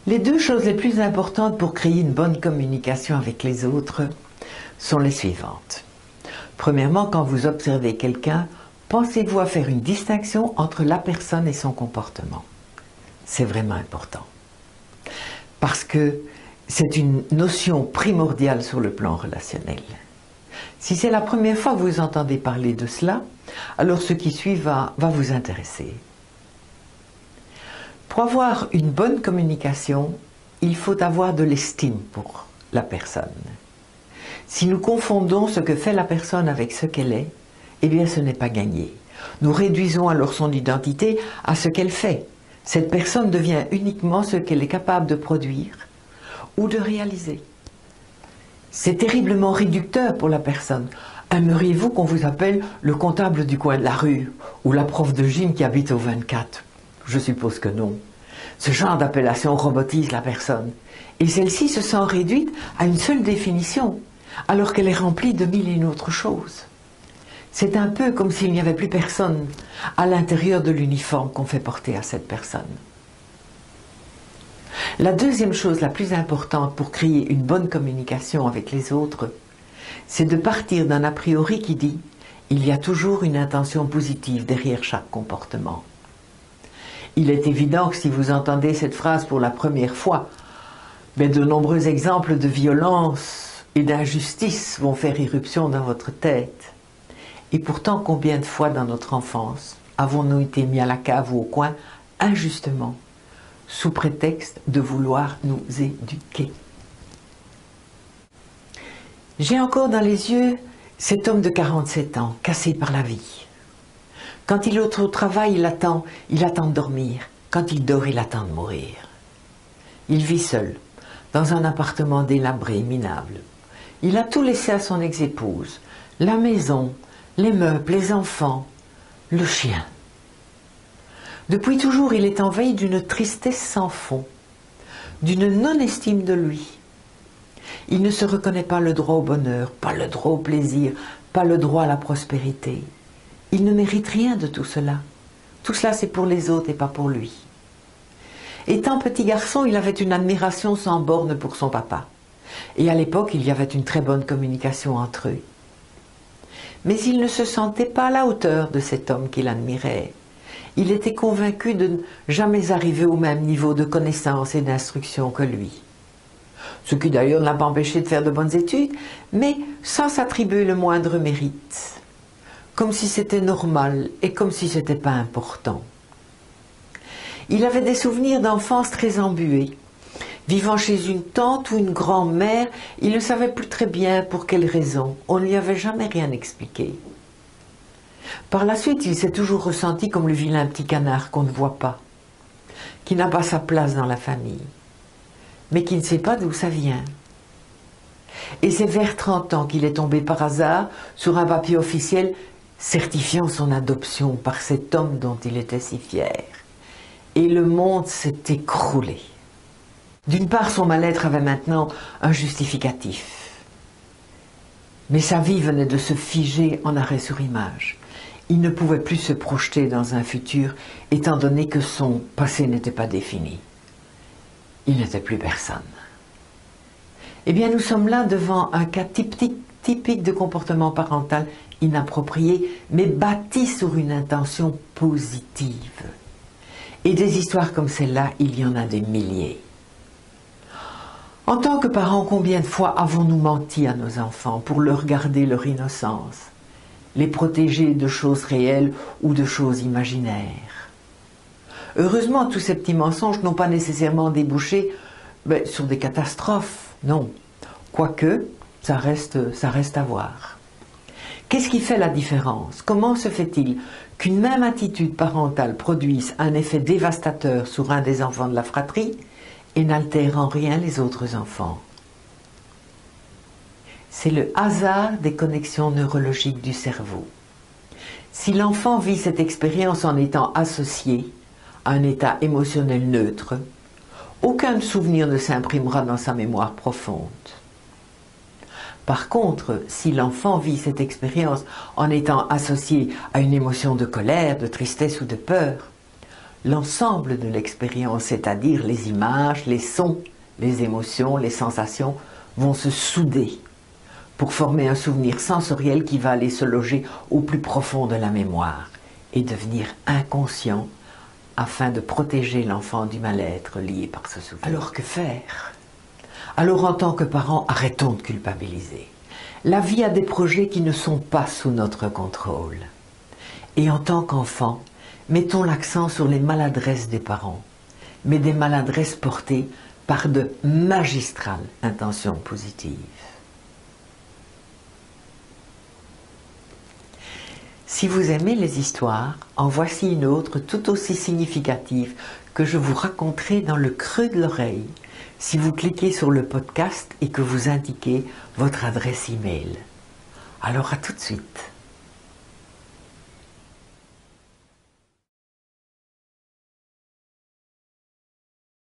Les deux choses les plus importantes pour créer une bonne communication avec les autres sont les suivantes. Premièrement, quand vous observez quelqu'un, pensez-vous à faire une distinction entre la personne et son comportement? C'est vraiment important. Parce que c'est une notion primordiale sur le plan relationnel. Si c'est la première fois que vous entendez parler de cela, alors ce qui suit va vous intéresser. Pour avoir une bonne communication, il faut avoir de l'estime pour la personne. Si nous confondons ce que fait la personne avec ce qu'elle est, eh bien ce n'est pas gagné. Nous réduisons alors son identité à ce qu'elle fait. Cette personne devient uniquement ce qu'elle est capable de produire ou de réaliser. C'est terriblement réducteur pour la personne. Aimeriez-vous qu'on vous appelle le comptable du coin de la rue ou la prof de gym qui habite au 24? Je suppose que non. Ce genre d'appellation robotise la personne et celle-ci se sent réduite à une seule définition alors qu'elle est remplie de mille et une autres choses. C'est un peu comme s'il n'y avait plus personne à l'intérieur de l'uniforme qu'on fait porter à cette personne. La deuxième chose la plus importante pour créer une bonne communication avec les autres, c'est de partir d'un a priori qui dit « il y a toujours une intention positive derrière chaque comportement ». Il est évident que si vous entendez cette phrase pour la première fois, mais de nombreux exemples de violence et d'injustice vont faire irruption dans votre tête. Et pourtant, combien de fois dans notre enfance avons-nous été mis à la cave ou au coin injustement, sous prétexte de vouloir nous éduquer? J'ai encore dans les yeux cet homme de 47 ans, cassé par la vie. Quand il est au travail, il attend de dormir. Quand il dort, il attend de mourir. Il vit seul, dans un appartement délabré, minable. Il a tout laissé à son ex-épouse, la maison, les meubles, les enfants, le chien. Depuis toujours, il est envahi d'une tristesse sans fond, d'une non-estime de lui. Il ne se reconnaît pas le droit au bonheur, pas le droit au plaisir, pas le droit à la prospérité. Il ne mérite rien de tout cela. Tout cela, c'est pour les autres et pas pour lui. Étant petit garçon, il avait une admiration sans borne pour son papa. Et à l'époque, il y avait une très bonne communication entre eux. Mais il ne se sentait pas à la hauteur de cet homme qu'il admirait. Il était convaincu de ne jamais arriver au même niveau de connaissance et d'instruction que lui. Ce qui d'ailleurs ne l'a pas empêché de faire de bonnes études, mais sans s'attribuer le moindre mérite. Comme si c'était normal et comme si c'était pas important. Il avait des souvenirs d'enfance très embués. Vivant chez une tante ou une grand-mère, il ne savait plus très bien pour quelle raison. On ne lui avait jamais rien expliqué. Par la suite, il s'est toujours ressenti comme le vilain petit canard qu'on ne voit pas, qui n'a pas sa place dans la famille, mais qui ne sait pas d'où ça vient. Et c'est vers 30 ans qu'il est tombé par hasard sur un papier officiel certifiant son adoption par cet homme dont il était si fier. Et le monde s'est écroulé. D'une part, son mal-être avait maintenant un justificatif. Mais sa vie venait de se figer en arrêt sur image. Il ne pouvait plus se projeter dans un futur, étant donné que son passé n'était pas défini. Il n'était plus personne. Eh bien, nous sommes là devant un cas typique de comportement parental inapproprié, mais bâti sur une intention positive. Et des histoires comme celle-là, il y en a des milliers. En tant que parents, combien de fois avons-nous menti à nos enfants pour leur garder leur innocence, les protéger de choses réelles ou de choses imaginaires? Heureusement, tous ces petits mensonges n'ont pas nécessairement débouché sur des catastrophes, non. Quoique, ça reste à voir. Qu'est-ce qui fait la différence? Comment se fait-il qu'une même attitude parentale produise un effet dévastateur sur un des enfants de la fratrie et n'altère en rien les autres enfants? C'est le hasard des connexions neurologiques du cerveau. Si l'enfant vit cette expérience en étant associé à un état émotionnel neutre, aucun souvenir ne s'imprimera dans sa mémoire profonde. Par contre, si l'enfant vit cette expérience en étant associé à une émotion de colère, de tristesse ou de peur, l'ensemble de l'expérience, c'est-à-dire les images, les sons, les émotions, les sensations, vont se souder pour former un souvenir sensoriel qui va aller se loger au plus profond de la mémoire et devenir inconscient afin de protéger l'enfant du mal-être lié par ce souvenir. Alors que faire? Alors en tant que parents, arrêtons de culpabiliser. La vie a des projets qui ne sont pas sous notre contrôle. Et en tant qu'enfant, mettons l'accent sur les maladresses des parents, mais des maladresses portées par de magistrales intentions positives. Si vous aimez les histoires, en voici une autre tout aussi significative que je vous raconterai dans le creux de l'oreille si vous cliquez sur le podcast et que vous indiquez votre adresse email. Alors à tout de suite.